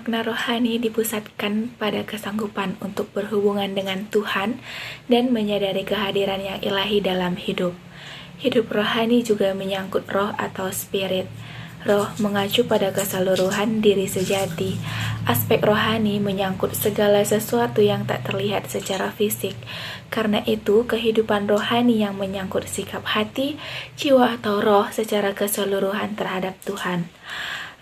Makna rohani dipusatkan pada kesanggupan untuk berhubungan dengan Tuhan dan menyadari kehadiran yang ilahi dalam hidup. Hidup rohani juga menyangkut roh atau spirit. Roh mengacu pada keseluruhan diri sejati. Aspek rohani menyangkut segala sesuatu yang tak terlihat secara fisik. Karena itu, kehidupan rohani yang menyangkut sikap hati, jiwa atau roh secara keseluruhan terhadap Tuhan.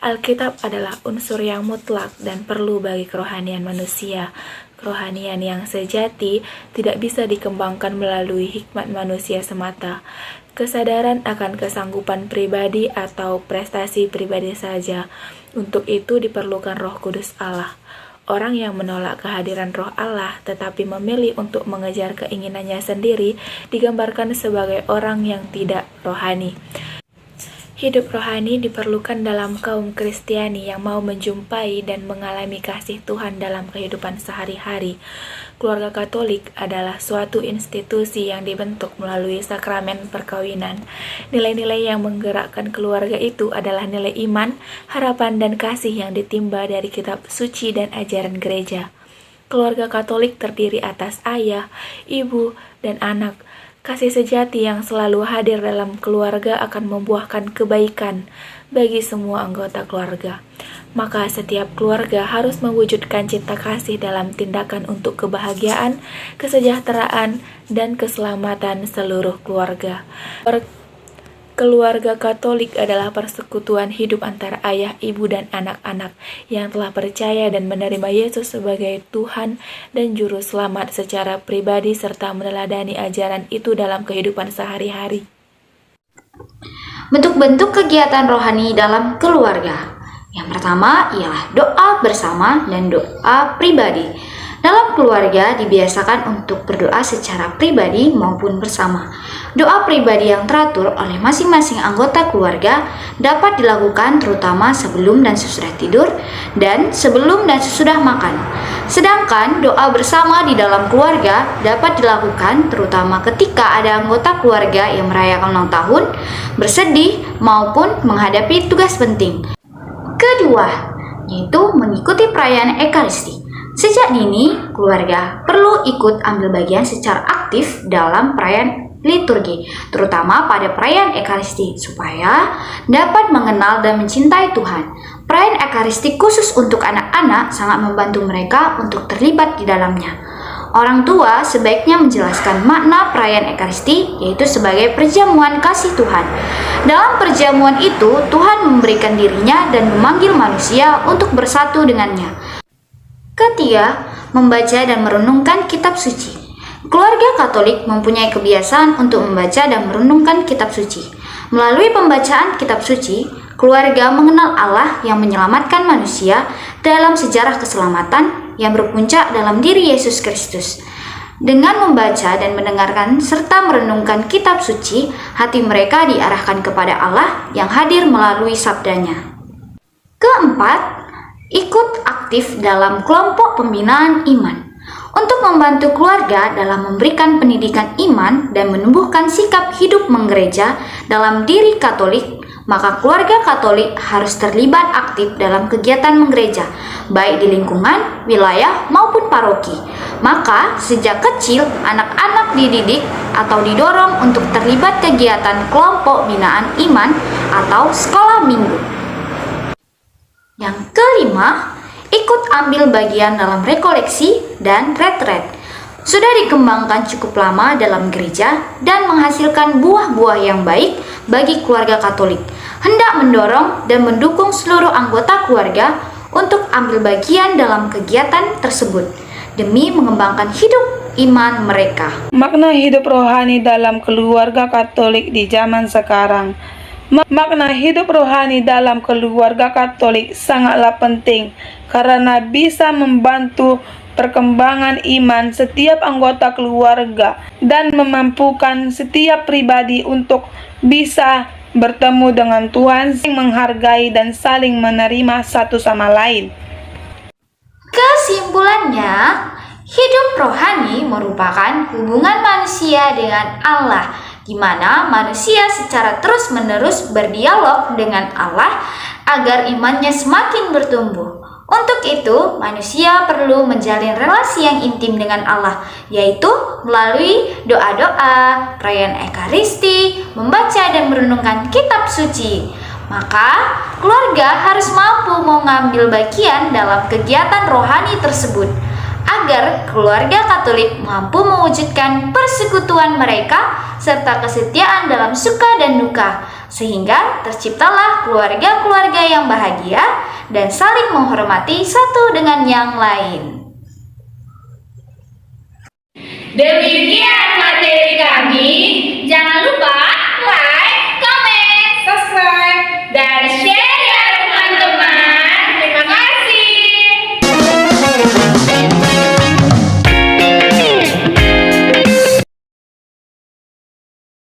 Alkitab adalah unsur yang mutlak dan perlu bagi kerohanian manusia. Kerohanian yang sejati tidak bisa dikembangkan melalui hikmat manusia semata. Kesadaran akan kesanggupan pribadi atau prestasi pribadi saja. Untuk itu diperlukan Roh Kudus Allah. Orang yang menolak kehadiran Roh Allah tetapi memilih untuk mengejar keinginannya sendiri digambarkan sebagai orang yang tidak rohani. Hidup rohani diperlukan dalam kaum Kristiani yang mau menjumpai dan mengalami kasih Tuhan dalam kehidupan sehari-hari. Keluarga Katolik adalah suatu institusi yang dibentuk melalui sakramen perkawinan. Nilai-nilai yang menggerakkan keluarga itu adalah nilai iman, harapan, dan kasih yang ditimba dari kitab suci dan ajaran gereja. Keluarga Katolik terdiri atas ayah, ibu, dan anak. Kasih sejati yang selalu hadir dalam keluarga akan membuahkan kebaikan bagi semua anggota keluarga. Maka setiap keluarga harus mewujudkan cinta kasih dalam tindakan untuk kebahagiaan, kesejahteraan, dan keselamatan seluruh keluarga. Keluarga Katolik adalah persekutuan hidup antara ayah, ibu, dan anak-anak yang telah percaya dan menerima Yesus sebagai Tuhan dan Juru Selamat secara pribadi serta meneladani ajaran itu dalam kehidupan sehari-hari. Bentuk-bentuk kegiatan rohani dalam keluarga. Yang pertama ialah doa bersama dan doa pribadi. Dalam keluarga dibiasakan untuk berdoa secara pribadi maupun bersama. Doa pribadi yang teratur oleh masing-masing anggota keluarga dapat dilakukan terutama sebelum dan sesudah tidur dan sebelum dan sesudah makan. Sedangkan doa bersama di dalam keluarga dapat dilakukan terutama ketika ada anggota keluarga yang merayakan ulang tahun, bersedih, maupun menghadapi tugas penting. Kedua, yaitu mengikuti perayaan Ekaristi. Sejak dini, keluarga perlu ikut ambil bagian secara aktif dalam perayaan liturgi, terutama pada perayaan Ekaristi, supaya dapat mengenal dan mencintai Tuhan. Perayaan Ekaristi khusus untuk anak-anak sangat membantu mereka untuk terlibat di dalamnya. Orang tua sebaiknya menjelaskan makna perayaan Ekaristi, yaitu sebagai perjamuan kasih Tuhan. Dalam perjamuan itu, Tuhan memberikan dirinya dan memanggil manusia untuk bersatu dengannya. Ketiga, membaca dan merenungkan kitab suci. Keluarga Katolik mempunyai kebiasaan untuk membaca dan merenungkan kitab suci. Melalui pembacaan kitab suci, keluarga mengenal Allah yang menyelamatkan manusia dalam sejarah keselamatan yang berpuncak dalam diri Yesus Kristus. Dengan membaca dan mendengarkan serta merenungkan kitab suci, hati mereka diarahkan kepada Allah yang hadir melalui sabdanya. Keempat, ikut aktif dalam kelompok pembinaan iman. Untuk membantu keluarga dalam memberikan pendidikan iman dan menumbuhkan sikap hidup menggereja dalam diri Katolik, maka keluarga Katolik harus terlibat aktif dalam kegiatan menggereja, baik di lingkungan, wilayah, maupun paroki. Maka, sejak kecil, anak-anak dididik atau didorong untuk terlibat kegiatan kelompok binaan iman atau sekolah minggu. Yang kelima, ikut ambil bagian dalam rekoleksi dan retret. Sudah dikembangkan cukup lama dalam gereja dan menghasilkan buah-buah yang baik bagi keluarga Katolik. Hendak mendorong dan mendukung seluruh anggota keluarga untuk ambil bagian dalam kegiatan tersebut demi mengembangkan hidup iman mereka. Makna hidup rohani dalam keluarga Katolik di zaman sekarang. Makna hidup rohani dalam keluarga Katolik sangatlah penting karena bisa membantu perkembangan iman setiap anggota keluarga dan memampukan setiap pribadi untuk bisa bertemu dengan Tuhan, saling menghargai dan saling menerima satu sama lain. Kesimpulannya, hidup rohani merupakan hubungan manusia dengan Allah, di mana manusia secara terus-menerus berdialog dengan Allah agar imannya semakin bertumbuh. Untuk itu, manusia perlu menjalin relasi yang intim dengan Allah, yaitu melalui doa-doa, perayaan Ekaristi, membaca dan merenungkan kitab suci. Maka, keluarga harus mampu mengambil bagian dalam kegiatan rohani tersebut, agar keluarga Katolik mampu mewujudkan persekutuan mereka serta kesetiaan dalam suka dan duka, sehingga terciptalah keluarga-keluarga yang bahagia dan saling menghormati satu dengan yang lain. Demikian materi kami. Jangan lupa